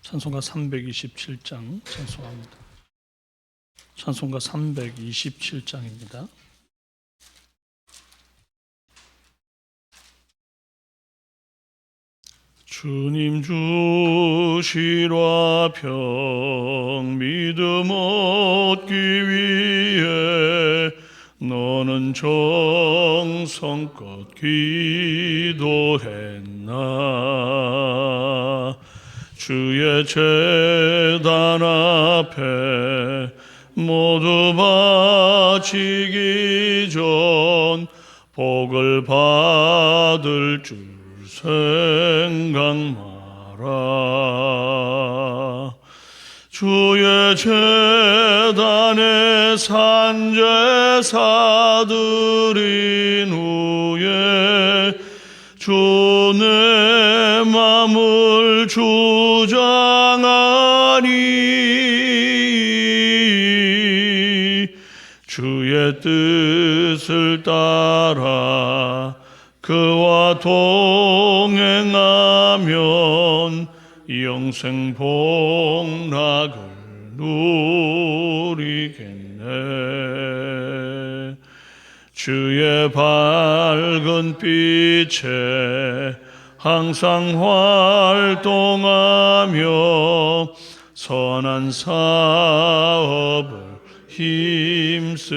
찬송가 327장 찬송합니다. 찬송가 327장입니다. 주님 주시라 평 믿음 얻기 위해 너는 정성껏 기도했나. 주의 제단 앞에 모두 바치기 전 복을 받을 줄 생각 마라. 주의 제단에 산제사드린 후에 주 내 맘을 주장하니. 주의 뜻을 따라 그와 동행하면 영생 복락을 누리겠네. 주의 밝은 빛에 항상 활동하며 선한 사업을 힘쓰겠나.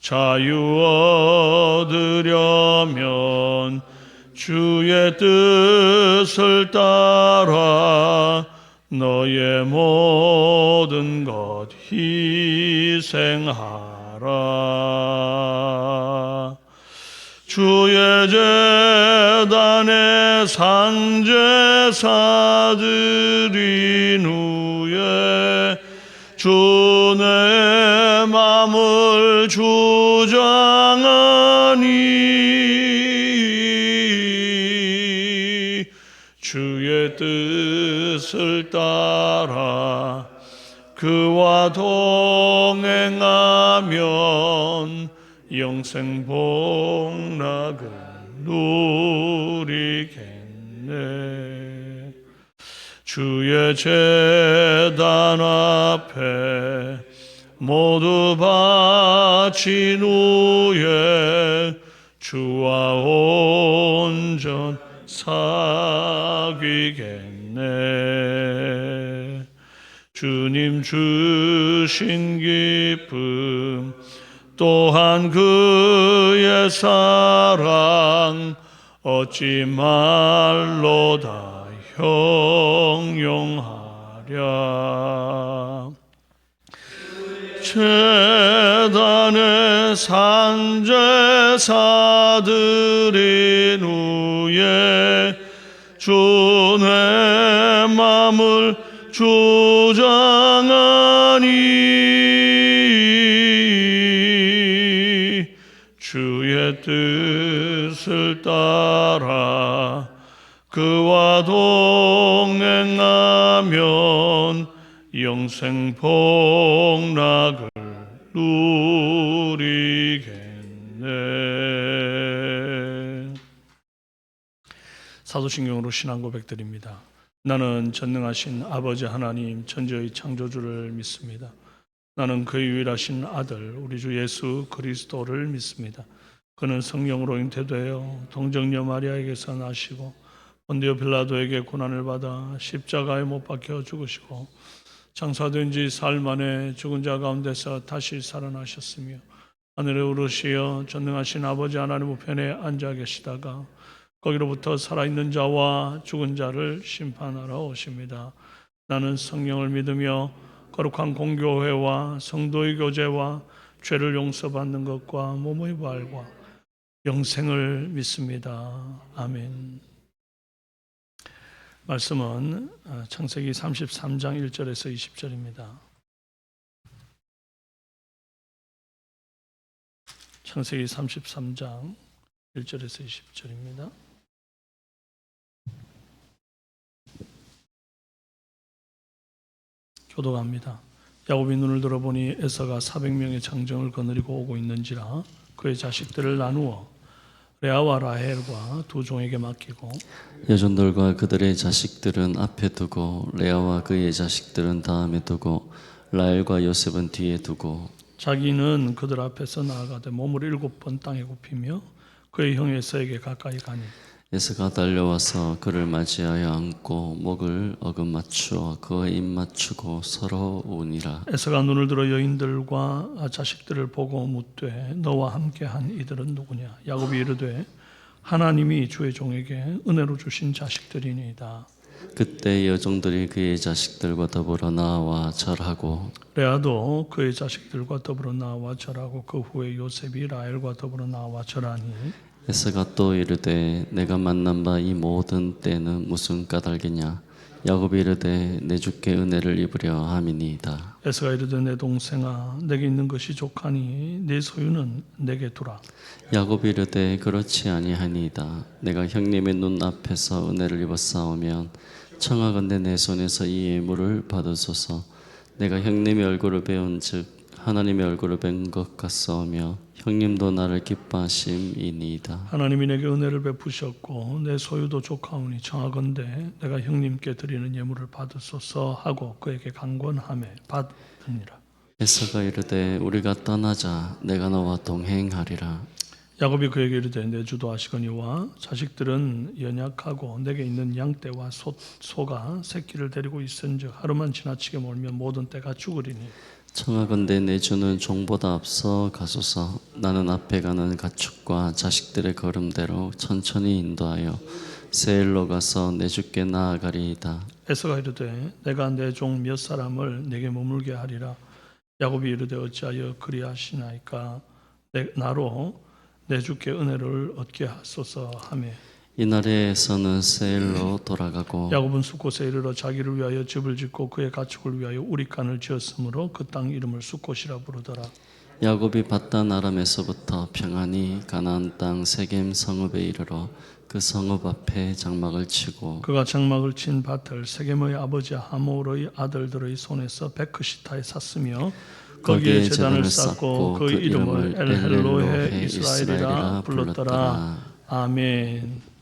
자유 얻으려면 주의 뜻을 따라 너의 모든 것 희생하라. 주의 제단에 산제사드린 후에 주 내 맘을 주장하니. 주의 뜻을 따라 그와 동행하면 영생 복락을 누리겠네. 주의 제단 앞에 모두 바친 후에 주와 온전 사귀겠네. 주님 주신 기쁨 또한 그의 사랑 어찌 말로 다 형용하랴. 제단에 산제사드린 후에 주 내 맘을 주장하니. 주의 뜻을 따라 그와 동행하면 영생 복락을 누리겠네. 사도신경으로 신앙 고백드립니다. 나는 전능하신 아버지 하나님 천지의 창조주를 믿습니다. 나는 그의 유일하신 아들 우리 주 예수 그리스도를 믿습니다. 그는 성령으로 잉태되어 동정녀 마리아에게서 나시고 본디오 빌라도에게 고난을 받아 십자가에 못 박혀 죽으시고 장사된 지 사흘 만에 죽은 자 가운데서 다시 살아나셨으며 하늘에 오르시어 전능하신 아버지 하나님 우편에 앉아 계시다가 거기로부터 살아있는 자와 죽은 자를 심판하러 오십니다. 나는 성령을 믿으며 거룩한 공교회와 성도의 교제와 죄를 용서받는 것과 몸의 부활과 영생을 믿습니다. 아멘. 말씀은 창세기 33장 1절에서 20절입니다. 창세기 33장 1절에서 20절입니다. 교독합니다. 야곱이 눈을 들어보니 에서가 400명의 장정을 거느리고 오고 있는지라 그의 자식들을 나누어 레아와 라헬과 두 종에게 맡기고 여종들과 그들의 자식들은 앞에 두고 레아와 그의 자식들은 다음에 두고 라헬과 요셉은 뒤에 두고 자기는 그들 앞에서 나아가되 몸을 7번 땅에 굽히며 그의 형 에서에게 가까이 가니 에서가 달려와서 그를 맞이하여 안고 목을 어긋맞추어 그와 입 맞추고 서로 우니라. 에서가 눈을 들어 여인들과 자식들을 보고 묻되 너와 함께한 이들은 누구냐? 야곱이 이르되 하나님이 주의 종에게 은혜로 주신 자식들이니이다. 그때 여종들이 그의 자식들과 더불어 나와 절하고 레아도 그의 자식들과 더불어 나와 절하고 그 후에 요셉이 라헬과 더불어 나와 절하니 에서가 또 이르되 내가 만난 바 이 모든 때는 무슨 까닭이냐. 야곱이 이르되 내 주께 은혜를 입으려 함이니이다. 에서가 이르되 내 동생아 내게 있는 것이 족하니 내 소유는 내게 두라. 야곱이 이르되 그렇지 아니하니이다. 내가 형님의 눈 앞에서 은혜를 입었사오면 청하건대 내 손에서 이 예물을 받으소서. 내가 형님의 얼굴을 배운즉 하나님의 얼굴을 뵌 것 같사오며 형님도 나를 기뻐하심이니이다. 하나님이 내게 은혜를 베푸셨고 내 소유도 족하오니 청하건대 내가 형님께 드리는 예물을 받으소서 하고 그에게 강권하매 받으니라. 에서가 이르되 우리가 떠나자. 내가 너와 동행하리라. 야곱이 그에게 이르되 내 주도 하시거니와 자식들은 연약하고 내게 있는 양떼와 소가 새끼를 데리고 있은즉 하루만 지나치게 몰면 모든 떼가 죽으리니 청하건대 내 주는 종보다 앞서 가소서. 나는 앞에 가는 가축과 자식들의 걸음대로 천천히 인도하여 세일로 가서 내 주께 나아가리이다. 에서가 이르되 내가 내 종 몇 사람을 내게 머물게 하리라. 야곱이 이르되 어찌하여 그리하시나이까. 나로 내 주께 은혜를 얻게 하소서 하매 이날에서는 세일로 돌아가고 야곱은 숫곳에 이르러 자기를 위하여 집을 짓고 그의 가축을 위하여 우리간을 지었으므로 그 땅 이름을 숫곳이라 부르더라. 야곱이 바단 아람에서부터 평안히 가나안 땅 세겜 성읍에 이르러 그 성읍 앞에 장막을 치고 그가 장막을 친 밭을 세겜의 아버지 하몰의 아들들의 손에서 베크시타에 샀으며 거기에 제단을 쌓고 그 이름을 엘헬로헤 이스라엘이라 불렀더라. 아멘.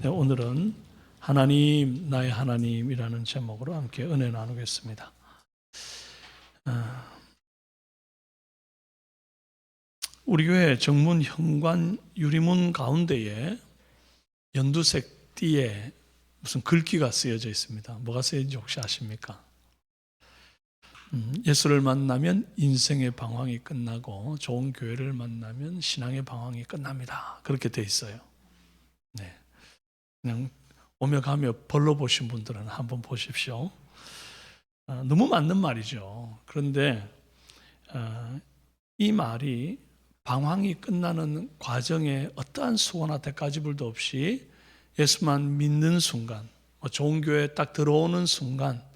네, 오늘은 하나님 나의 하나님이라는 제목으로 함께 은혜 나누겠습니다. 우리 교회 정문 현관 유리문 가운데에 연두색 띠에 무슨 글귀가 쓰여져 있습니다. 뭐가 쓰여진지 혹시 아십니까? 예수를 만나면 인생의 방황이 끝나고 좋은 교회를 만나면 신앙의 방황이 끝납니다. 그렇게 돼 있어요. 네, 그냥 오며 가며 벌러 보신 분들은 한번 보십시오. 너무 맞는 말이죠. 그런데 이 말이 방황이 끝나는 과정에 어떠한 수고나 대가지불도 없이 예수만 믿는 순간, 좋은 교회에 딱 들어오는 순간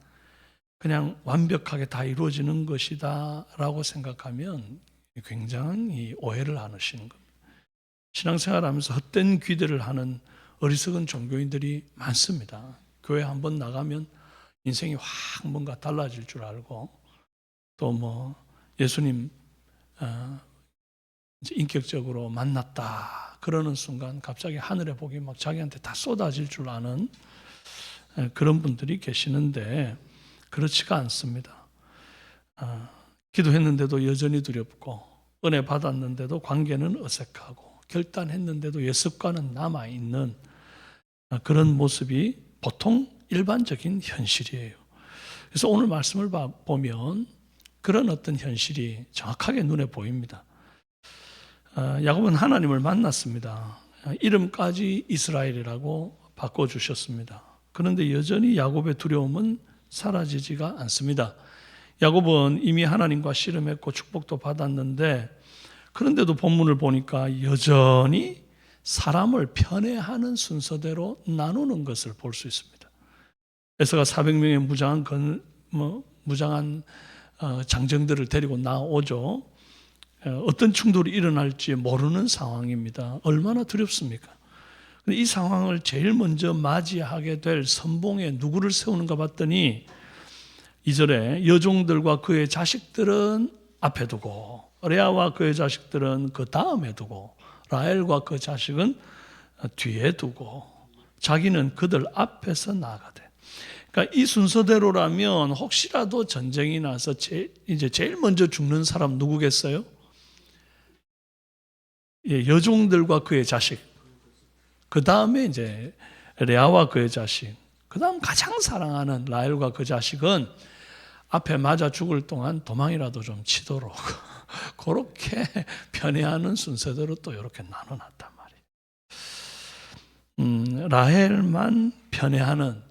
그냥 완벽하게 다 이루어지는 것이다 라고 생각하면 굉장히 오해를 하시는 겁니다. 신앙생활하면서 헛된 기대를 하는 어리석은 종교인들이 많습니다. 교회 한번 나가면 인생이 확 뭔가 달라질 줄 알고 또 뭐 예수님 인격적으로 만났다 그러는 순간 갑자기 하늘의 복이 막 자기한테 다 쏟아질 줄 아는 그런 분들이 계시는데 그렇지가 않습니다. 기도했는데도 여전히 두렵고 은혜 받았는데도 관계는 어색하고 결단했는데도 예습과는 남아있는 그런 모습이 보통 일반적인 현실이에요. 그래서 오늘 말씀을 보면 그런 어떤 현실이 정확하게 눈에 보입니다. 야곱은 하나님을 만났습니다. 이름까지 이스라엘이라고 바꿔주셨습니다. 그런데 여전히 야곱의 두려움은 사라지지가 않습니다. 야곱은 이미 하나님과 씨름했고 축복도 받았는데 그런데도 본문을 보니까 여전히 사람을 편애하는 순서대로 나누는 것을 볼 수 있습니다. 에서가 400명의 무장한 장정들을 데리고 나오죠. 어떤 충돌이 일어날지 모르는 상황입니다. 얼마나 두렵습니까? 근데 이 상황을 제일 먼저 맞이하게 될 선봉에 누구를 세우는가 봤더니 2절에 여종들과 그의 자식들은 앞에 두고 레아와 그의 자식들은 그 다음에 두고 라헬과 그 자식은 뒤에 두고 자기는 그들 앞에서 나아가되. 그러니까 이 순서대로라면 혹시라도 전쟁이 나서 이제 제일 먼저 죽는 사람 누구겠어요? 예, 여종들과 그의 자식. 그 다음에 이제 레아와 그의 자식. 그 다음 가장 사랑하는 라헬과 그 자식은 앞에 맞아 죽을 동안 도망이라도 좀 치도록 그렇게 편애하는 순서대로 또 이렇게 나눠놨단 말이에요. 라헬만 편애하는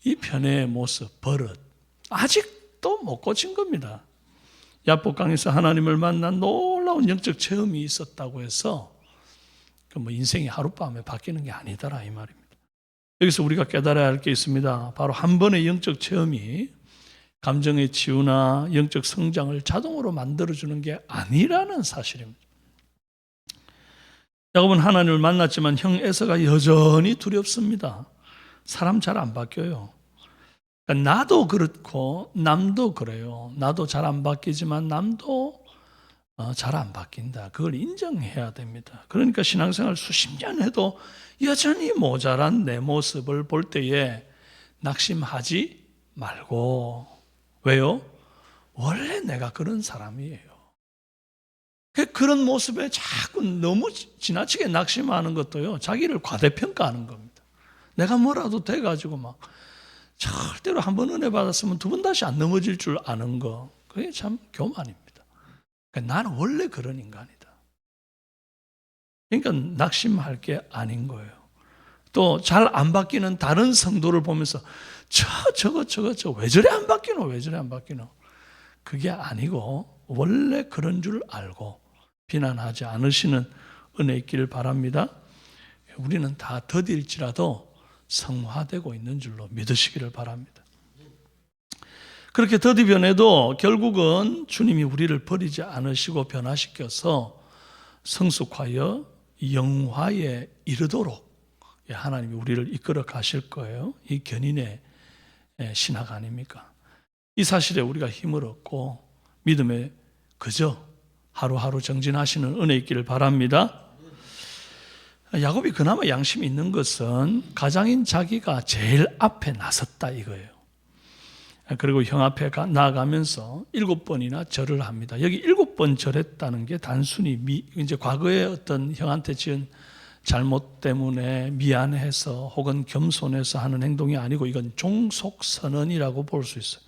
이 편애의 모습, 버릇 아직도 못 고친 겁니다. 야복강에서 하나님을 만난 놀라운 영적 체험이 있었다고 해서 뭐 인생이 하룻밤에 바뀌는 게 아니더라 이 말입니다. 여기서 우리가 깨달아야 할 게 있습니다. 바로 한 번의 영적 체험이 감정의 치유나 영적 성장을 자동으로 만들어주는 게 아니라는 사실입니다. 야곱은 하나님을 만났지만 형 에서가 여전히 두렵습니다. 사람 잘 안 바뀌어요. 그러니까 나도 그렇고 남도 그래요. 나도 잘 안 바뀌지만 남도 잘 안 바뀐다. 그걸 인정해야 됩니다. 그러니까 신앙생활 수십 년 해도 여전히 모자란 내 모습을 볼 때에 낙심하지 말고. 왜요? 원래 내가 그런 사람이에요. 그런 모습에 자꾸 너무 지나치게 낙심하는 것도요, 자기를 과대평가하는 겁니다. 내가 뭐라도 돼가지고 막 절대로 한 번 은혜 받았으면 두 번 다시 안 넘어질 줄 아는 거, 그게 참 교만입니다. 그러니까 나는 원래 그런 인간이다. 그러니까 낙심할 게 아닌 거예요. 또 잘 안 바뀌는 다른 성도를 보면서 저거 왜 저래 안 바뀌노? 그게 아니고 원래 그런 줄 알고 비난하지 않으시는 은혜 있기를 바랍니다. 우리는 다 더딜지라도 성화되고 있는 줄로 믿으시기를 바랍니다. 그렇게 더디 변해도 결국은 주님이 우리를 버리지 않으시고 변화시켜서 성숙하여 영화에 이르도록 하나님이 우리를 이끌어 가실 거예요. 이 견인의 신학 아닙니까? 이 사실에 우리가 힘을 얻고 믿음에 그저 하루하루 정진하시는 은혜 있기를 바랍니다. 야곱이 그나마 양심이 있는 것은 가장인 자기가 제일 앞에 나섰다 이거예요. 그리고 형 앞에 나아가면서 7번이나 절을 합니다. 여기 7번 절했다는 게 단순히 이제 과거에 어떤 형한테 지은 잘못 때문에 미안해서 혹은 겸손해서 하는 행동이 아니고 이건 종속선언이라고 볼 수 있어요.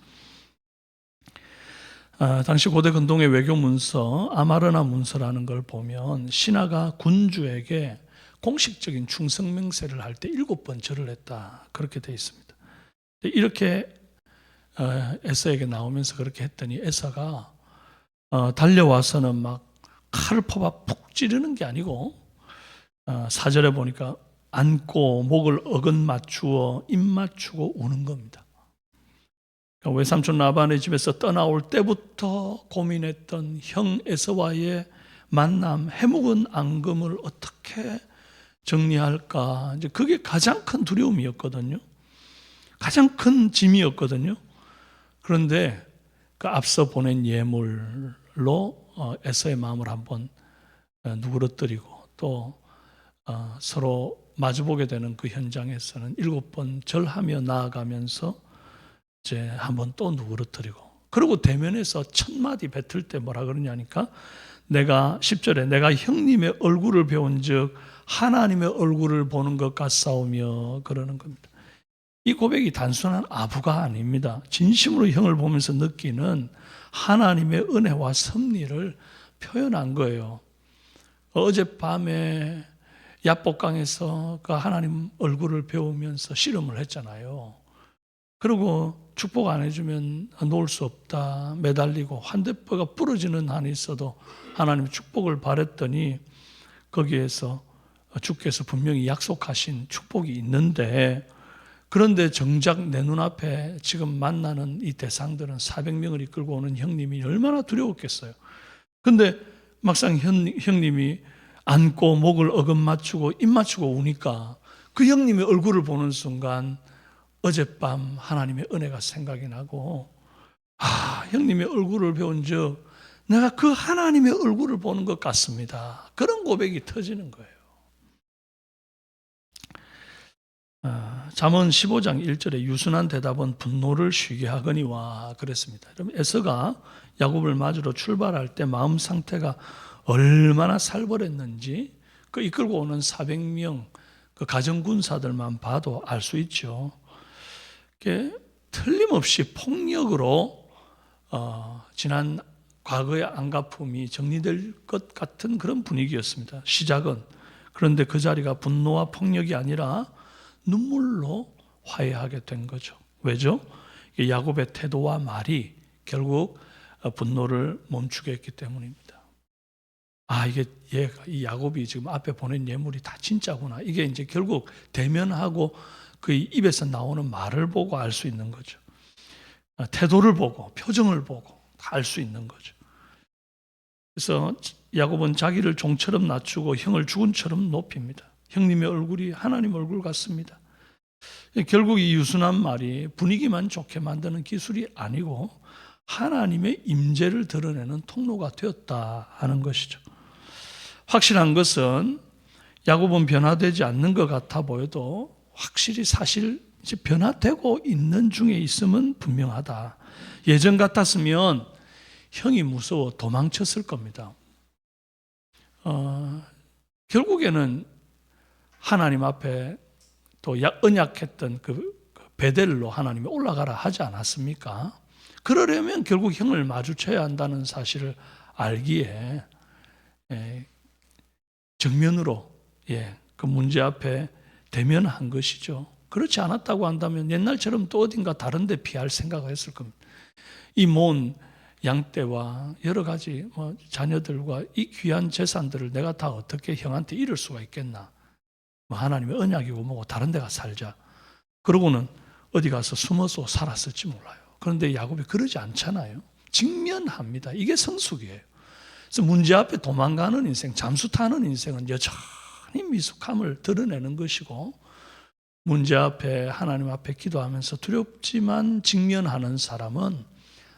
당시 고대 근동의 외교 문서 아마르나 문서라는 걸 보면 신하가 군주에게 공식적인 충성 맹세를 할 때 7번 절을 했다 그렇게 되어 있습니다. 이렇게 에서에게 나오면서 그렇게 했더니 에서가 달려와서는 막 칼을 퍼봐 푹 찌르는 게 아니고 4절에 보니까 안고 목을 어긋 맞추어 입 맞추고 우는 겁니다. 그러니까 외삼촌 라반의 집에서 떠나올 때부터 고민했던 형 에서와의 만남, 해묵은 앙금을 어떻게 정리할까? 이제 그게 가장 큰 두려움이었거든요. 가장 큰 짐이었거든요. 그런데 그 앞서 보낸 예물로 에서의 마음을 한번 누그러뜨리고 또 서로 마주보게 되는 그 현장에서는 7번 절하며 나아가면서 이제 한번 또 누그러뜨리고 그리고 대면에서 첫 마디 뱉을 때 뭐라 그러냐니까 내가 10절에 내가 형님의 얼굴을 배운 즉 하나님의 얼굴을 보는 것 같사오며 그러는 겁니다. 이 고백이 단순한 아부가 아닙니다. 진심으로 형을 보면서 느끼는 하나님의 은혜와 섭리를 표현한 거예요. 어젯밤에 야복강에서 그 하나님 얼굴을 배우면서 씨름을 했잖아요. 그리고 축복 안 해주면 놓을 수 없다 매달리고 환대뼈가 부러지는 한이 있어도 하나님 축복을 바랬더니 거기에서 주께서 분명히 약속하신 축복이 있는데 그런데 정작 내 눈앞에 지금 만나는 이 대상들은 400명을 이끌고 오는 형님이 얼마나 두려웠겠어요. 근데 막상 형님이 안고 목을 어긋 맞추고 입 맞추고 우니까 그 형님의 얼굴을 보는 순간 어젯밤 하나님의 은혜가 생각이 나고 형님의 얼굴을 배운 적 내가 그 하나님의 얼굴을 보는 것 같습니다. 그런 고백이 터지는 거예요. 잠언 15장 1절에 유순한 대답은 분노를 쉬게 하거니와 그랬습니다. 그럼 에서가 야곱을 맞으러 출발할 때 마음 상태가 얼마나 살벌했는지 그 이끌고 오는 400명 그 가정군사들만 봐도 알 수 있죠. 틀림없이 폭력으로 지난 과거의 안갚음이 정리될 것 같은 그런 분위기였습니다. 시작은. 그런데 그 자리가 분노와 폭력이 아니라 눈물로 화해하게 된 거죠. 왜죠? 야곱의 태도와 말이 결국 분노를 멈추게 했기 때문입니다. 이 야곱이 지금 앞에 보낸 예물이 다 진짜구나. 이게 이제 결국 대면하고 그 입에서 나오는 말을 보고 알 수 있는 거죠. 태도를 보고 표정을 보고 다 알 수 있는 거죠. 그래서 야곱은 자기를 종처럼 낮추고 형을 주군처럼 높입니다. 형님의 얼굴이 하나님 얼굴 같습니다. 결국 이 유순한 말이 분위기만 좋게 만드는 기술이 아니고 하나님의 임재를 드러내는 통로가 되었다 하는 것이죠. 확실한 것은 야곱은 변화되지 않는 것 같아 보여도 확실히 사실 변화되고 있는 중에 있음은 분명하다. 예전 같았으면 형이 무서워 도망쳤을 겁니다. 결국에는 하나님 앞에 또 언약했던 그 베델로 하나님이 올라가라 하지 않았습니까? 그러려면 결국 형을 마주쳐야 한다는 사실을 알기에 정면으로 그 문제 앞에 대면한 것이죠. 그렇지 않았다고 한다면 옛날처럼 또 어딘가 다른 데 피할 생각을 했을 겁니다. 이 모은 양떼와 여러 가지 자녀들과 이 귀한 재산들을 내가 다 어떻게 형한테 잃을 수가 있겠나. 하나님의 언약이고 뭐고 다른 데 가서 살자. 그러고는 어디 가서 숨어서 살았을지 몰라요. 그런데 야곱이 그러지 않잖아요. 직면합니다. 이게 성숙이에요. 그래서 문제 앞에 도망가는 인생, 잠수 타는 인생은 여전히 미숙함을 드러내는 것이고 문제 앞에 하나님 앞에 기도하면서 두렵지만 직면하는 사람은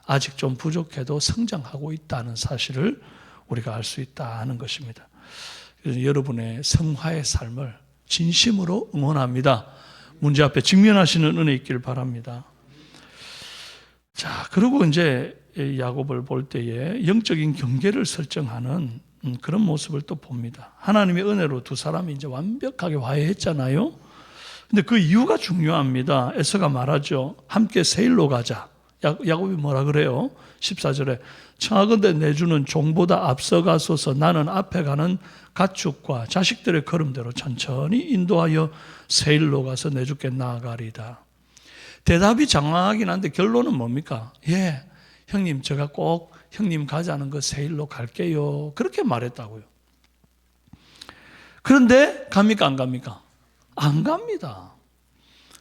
아직 좀 부족해도 성장하고 있다는 사실을 우리가 알 수 있다 하는 것입니다. 그래서 여러분의 성화의 삶을 진심으로 응원합니다. 문제 앞에 직면하시는 은혜 있기를 바랍니다. 자, 그리고 이제 야곱을 볼 때에 영적인 경계를 설정하는 그런 모습을 또 봅니다. 하나님의 은혜로 두 사람이 이제 완벽하게 화해했잖아요. 근데 그 이유가 중요합니다. 에서가 말하죠. 함께 세일로 가자. 야곱이 뭐라 그래요? 14절에 청하건대 내주는 종보다 앞서가소서 나는 앞에 가는 가축과 자식들의 걸음대로 천천히 인도하여 세일로 가서 내 주께 나아가리다. 대답이 장황하긴 한데 결론은 뭡니까? 형님 제가 꼭 형님 가자는 그 세일로 갈게요. 그렇게 말했다고요. 그런데 갑니까 안 갑니까? 안 갑니다.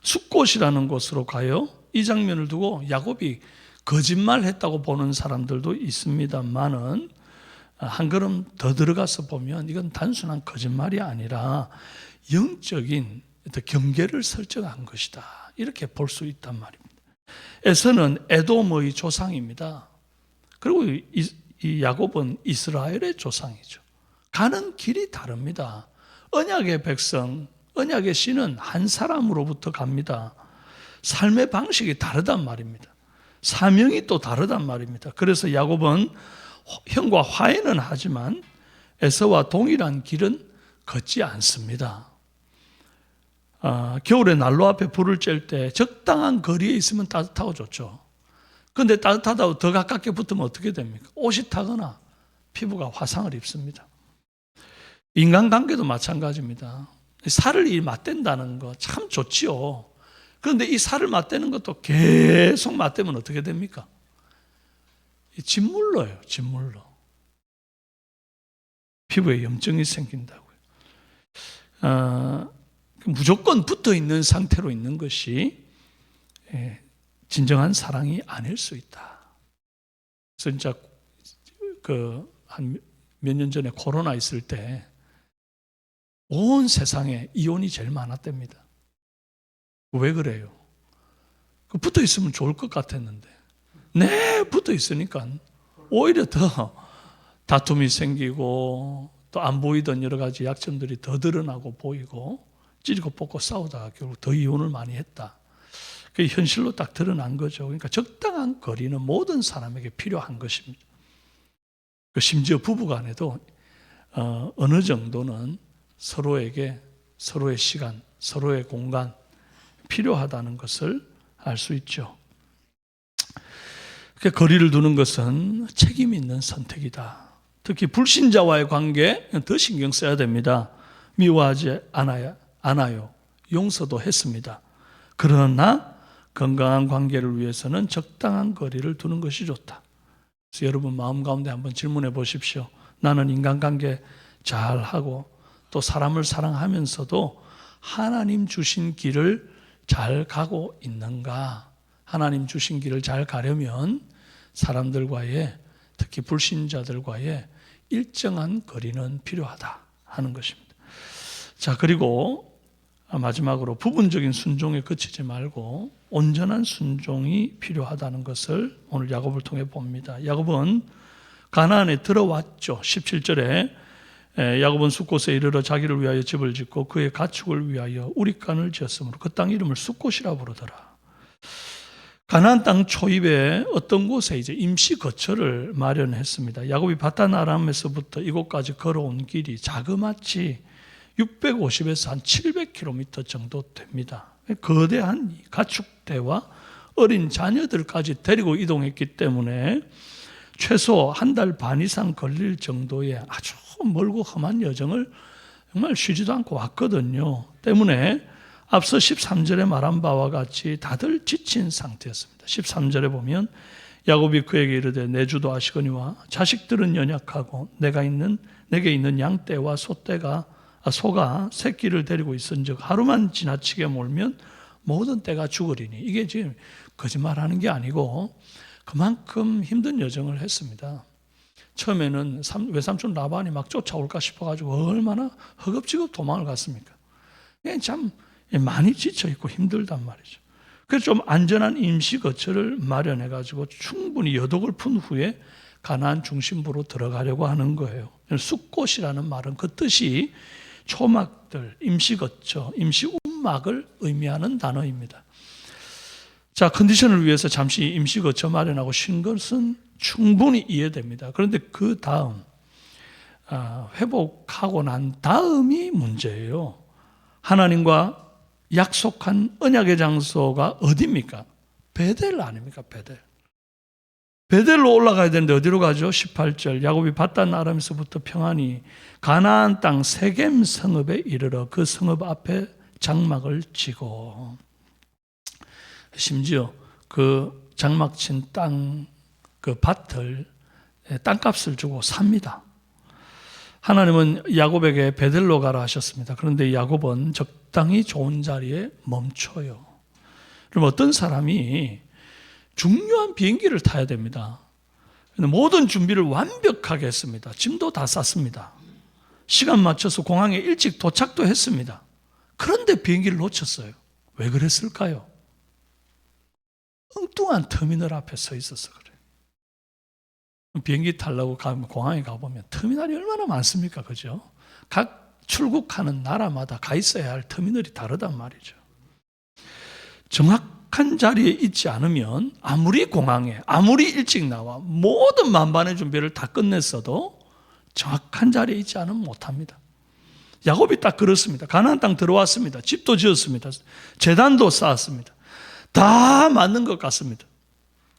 숫곳이라는 곳으로 가요. 이 장면을 두고 야곱이 거짓말했다고 보는 사람들도 있습니다만은 한 걸음 더 들어가서 보면 이건 단순한 거짓말이 아니라 영적인 경계를 설정한 것이다. 이렇게 볼 수 있단 말입니다. 에서는 에돔의 조상입니다. 그리고 이 야곱은 이스라엘의 조상이죠. 가는 길이 다릅니다. 언약의 백성, 언약의 씨는 한 사람으로부터 갑니다. 삶의 방식이 다르단 말입니다. 사명이 또 다르단 말입니다. 그래서 야곱은 형과 화해는 하지만 에서와 동일한 길은 걷지 않습니다. 겨울에 난로 앞에 불을 쬐을 때 적당한 거리에 있으면 따뜻하고 좋죠. 그런데 따뜻하다고 더 가깝게 붙으면 어떻게 됩니까? 옷이 타거나 피부가 화상을 입습니다. 인간관계도 마찬가지입니다. 살을 맞댄다는 거 참 좋지요. 그런데 이 살을 맞대는 것도 계속 맞대면 어떻게 됩니까? 짓물러요, 짓물러. 피부에 염증이 생긴다고요. 무조건 붙어 있는 상태로 있는 것이 진정한 사랑이 아닐 수 있다. 그래서 진짜 한 몇 년 전에 코로나 있을 때 온 세상에 이혼이 제일 많았답니다. 왜 그래요? 붙어 있으면 좋을 것 같았는데, 붙어 있으니까 오히려 더 다툼이 생기고 또 안 보이던 여러 가지 약점들이 더 드러나고 보이고 찌르고 뽑고 싸우다가 결국 더 이혼을 많이 했다. 그게 현실로 딱 드러난 거죠. 그러니까 적당한 거리는 모든 사람에게 필요한 것입니다. 심지어 부부간에도 어느 정도는 서로에게 서로의 시간, 서로의 공간 필요하다는 것을 알 수 있죠. 그러니까 거리를 두는 것은 책임 있는 선택이다. 특히 불신자와의 관계 더 신경 써야 됩니다. 미워하지 않아요. 용서도 했습니다. 그러나 건강한 관계를 위해서는 적당한 거리를 두는 것이 좋다. 그래서 여러분 마음 가운데 한번 질문해 보십시오. 나는 인간관계 잘하고 또 사람을 사랑하면서도 하나님 주신 길을 잘 가고 있는가? 하나님 주신 길을 잘 가려면 사람들과의, 특히 불신자들과의 일정한 거리는 필요하다 하는 것입니다. 자, 그리고 마지막으로 부분적인 순종에 그치지 말고 온전한 순종이 필요하다는 것을 오늘 야곱을 통해 봅니다. 야곱은 가나안에 들어왔죠. 17절에 야곱은 숫곳에 이르러 자기를 위하여 집을 짓고 그의 가축을 위하여 우릿간을 지었으므로 그 땅 이름을 숫곳이라 부르더라. 가나안 땅 초입에 어떤 곳에 이제 임시 거처를 마련했습니다. 야곱이 바단 아람에서부터 이곳까지 걸어온 길이 자그마치 650에서 한 700km 정도 됩니다. 거대한 가축대와 어린 자녀들까지 데리고 이동했기 때문에 최소 한 달 반 이상 걸릴 정도의 아주 멀고 험한 여정을 정말 쉬지도 않고 왔거든요. 때문에 앞서 13절에 말한 바와 같이 다들 지친 상태였습니다. 13절에 보면 야곱이 그에게 이르되 내 주도 아시거니와 자식들은 연약하고 내게 있는 양떼와 소가 새끼를 데리고 있은즉 하루만 지나치게 몰면 모든 떼가 죽으리니. 이게 지금 거짓말하는 게 아니고 그만큼 힘든 여정을 했습니다. 처음에는 외삼촌 라반이 막 쫓아올까 싶어가지고 얼마나 허겁지겁 도망을 갔습니까? 참 많이 지쳐있고 힘들단 말이죠. 그래서 좀 안전한 임시 거처를 마련해가지고 충분히 여독을 푼 후에 가나안 중심부로 들어가려고 하는 거예요. 숫곳이라는 말은 그 뜻이 초막들, 임시 거처, 임시 움막을 의미하는 단어입니다. 자, 컨디션을 위해서 잠시 임시 거처 마련하고 쉰 것은 충분히 이해됩니다. 그런데 그 다음 회복하고 난 다음이 문제예요. 하나님과 약속한 언약의 장소가 어디입니까? 베델 아닙니까? 베델로 올라가야 되는데 어디로 가죠? 18절 야곱이 바단 아람에서부터 평안히 가나안 땅 세겜 성읍에 이르러 그 성읍 앞에 장막을 치고, 심지어 그 장막 친 땅, 그 밭을 땅값을 주고 삽니다. 하나님은 야곱에게 베델로 가라 하셨습니다. 그런데 야곱은 적당히 좋은 자리에 멈춰요. 그럼 어떤 사람이 중요한 비행기를 타야 됩니다. 모든 준비를 완벽하게 했습니다. 짐도 다 쌌습니다. 시간 맞춰서 공항에 일찍 도착도 했습니다. 그런데 비행기를 놓쳤어요. 왜 그랬을까요? 엉뚱한 터미널 앞에 서 있어서 그래요. 비행기 타려고 가면 공항에 가보면 터미널이 얼마나 많습니까? 그죠? 각 출국하는 나라마다 가 있어야 할 터미널이 다르단 말이죠. 정확한 자리에 있지 않으면 아무리 공항에 아무리 일찍 나와 모든 만반의 준비를 다 끝냈어도 정확한 자리에 있지 않으면 못합니다. 야곱이 딱 그렇습니다. 가나안 땅 들어왔습니다. 집도 지었습니다. 제단도 쌓았습니다. 다 맞는 것 같습니다.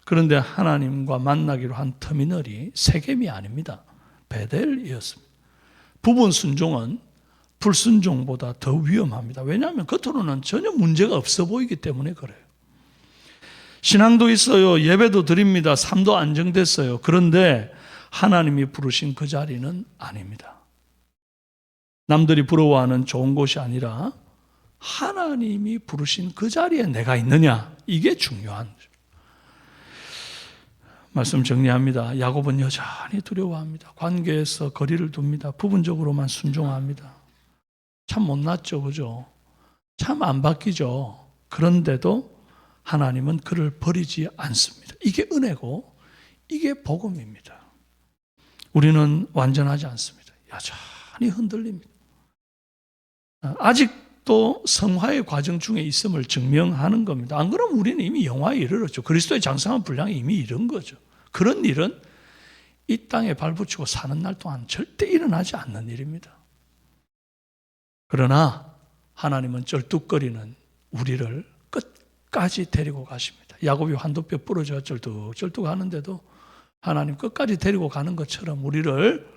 그런데 하나님과 만나기로 한 터미널이 세겜이 아닙니다. 베델이었습니다. 부분 순종은 불순종보다 더 위험합니다. 왜냐하면 겉으로는 전혀 문제가 없어 보이기 때문에 그래요. 신앙도 있어요. 예배도 드립니다. 삶도 안정됐어요. 그런데 하나님이 부르신 그 자리는 아닙니다. 남들이 부러워하는 좋은 곳이 아니라 하나님이 부르신 그 자리에 내가 있느냐, 이게 중요한 거죠. 말씀 정리합니다. 야곱은 여전히 두려워합니다. 관계에서 거리를 둡니다. 부분적으로만 순종합니다. 참 못났죠, 그죠? 참 안 바뀌죠. 그런데도 하나님은 그를 버리지 않습니다. 이게 은혜고 이게 복음입니다. 우리는 완전하지 않습니다. 여전히 흔들립니다. 아직도 성화의 과정 중에 있음을 증명하는 겁니다. 안 그러면 우리는 이미 영화에 이르렀죠. 그리스도의 장성한 분량이 이미 이른 거죠. 그런 일은 이 땅에 발붙이고 사는 날 동안 절대 일어나지 않는 일입니다. 그러나 하나님은 쩔뚝거리는 우리를 끝까지 데리고 가십니다. 야곱이 환도뼈 부러져 쩔뚝쩔뚝 하는데도 하나님 끝까지 데리고 가는 것처럼 우리를,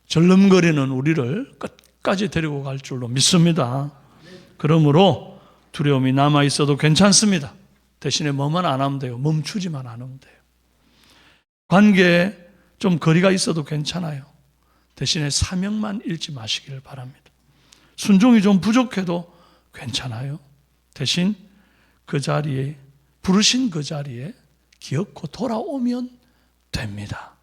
절름거리는 우리를 끝까지 데리고 갈 줄로 믿습니다. 그러므로 두려움이 남아있어도 괜찮습니다. 대신에 뭐만 안 하면 돼요. 멈추지만 않으면 돼요. 관계에 좀 거리가 있어도 괜찮아요. 대신에 사명만 잃지 마시기를 바랍니다. 순종이 좀 부족해도 괜찮아요. 대신 그 자리에, 부르신 그 자리에 기어코 돌아오면 됩니다.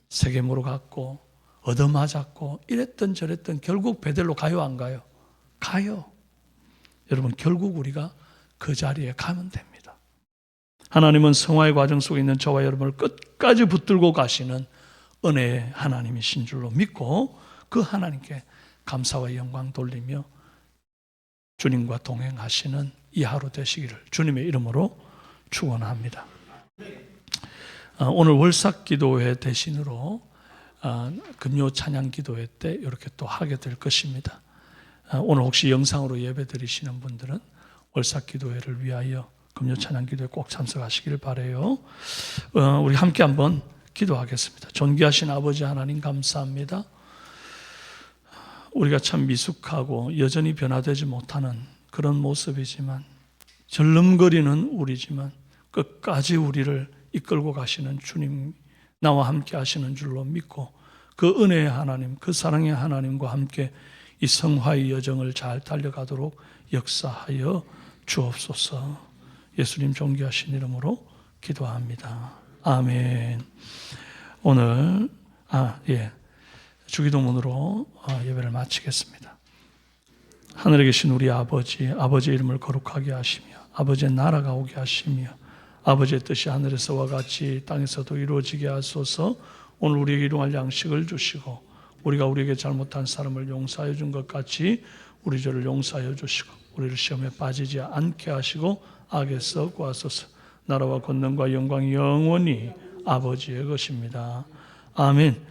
세겜으로 갔고 얻어맞았고 이랬던 저랬던 결국 베델로 가요, 안 가요? 가요. 여러분, 결국 우리가 그 자리에 가면 됩니다. 하나님은 성화의 과정 속에 있는 저와 여러분을 끝까지 붙들고 가시는 은혜의 하나님이신 줄로 믿고 그 하나님께 감사와 영광 돌리며 주님과 동행하시는 이 하루 되시기를 주님의 이름으로 축원합니다. 오늘 월삭 기도회 대신으로 금요 찬양 기도회 때 이렇게 또 하게 될 것입니다. 오늘 혹시 영상으로 예배 드리시는 분들은 월삭 기도회를 위하여 금요 찬양 기도회 꼭 참석하시기를 바라요. 우리 함께 한번 기도하겠습니다. 존귀하신 아버지 하나님 감사합니다. 우리가 참 미숙하고 여전히 변화되지 못하는 그런 모습이지만, 절름거리는 우리지만 끝까지 우리를 이끌고 가시는 주님, 나와 함께 하시는 줄로 믿고 그 은혜의 하나님, 그 사랑의 하나님과 함께 이 성화의 여정을 잘 달려가도록 역사하여 주옵소서. 예수님 존귀하신 이름으로 기도합니다. 아멘. 오늘 주기도문으로 예배를 마치겠습니다. 하늘에 계신 우리 아버지의 이름을 거룩하게 하시며 아버지의 나라가 오게 하시며 아버지의 뜻이 하늘에서와 같이 땅에서도 이루어지게 하소서. 오늘 우리에게 일용할 양식을 주시고 우리가 우리에게 잘못한 사람을 용서하여 준 것 같이 우리 죄를 용서하여 주시고 우리를 시험에 빠지지 않게 하시고 악에서 구하소서. 나라와 권능과 영광이 영원히 아버지의 것입니다. 아멘.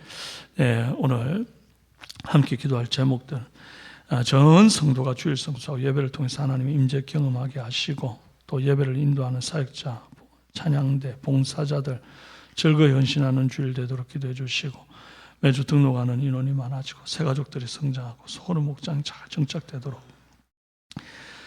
네, 오늘 함께 기도할 제목들, 전 성도가 주일 성수하고 예배를 통해서 하나님의 임재 경험하게 하시고 또 예배를 인도하는 사역자, 찬양대, 봉사자들 즐거이 헌신하는 주일 되도록 기도해 주시고 매주 등록하는 인원이 많아지고 새 가족들이 성장하고 소그룹 목장이 잘 정착되도록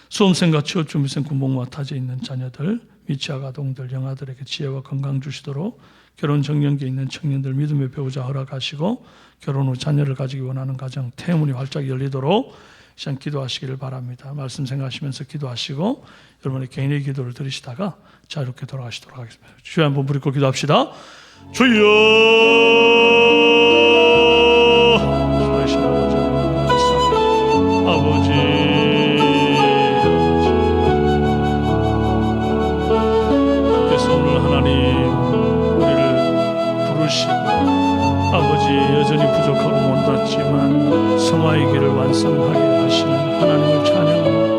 수험생과 취업준비생, 군복무와 타지에 있는 자녀들, 미취학 아동들, 영아들에게 지혜와 건강 주시도록 결혼 정년기에 있는 청년들 믿음의 배우자 허락하시고 결혼 후 자녀를 가지기 원하는 가정 태문이 활짝 열리도록 시간 기도하시기를 바랍니다. 말씀 생각하시면서 기도하시고 여러분의 개인의 기도를 드리시다가 자유롭게 돌아가시도록 하겠습니다. 주여 한번 부르고 기도합시다. 주여! 살아계신 아버지, 아버지, 그래서 오늘 하나님 우리를 부르시고 아버지 여전히 부족하고 못났지만 성화의 길을 완성하게 하시는 하나님을 찬양합니다.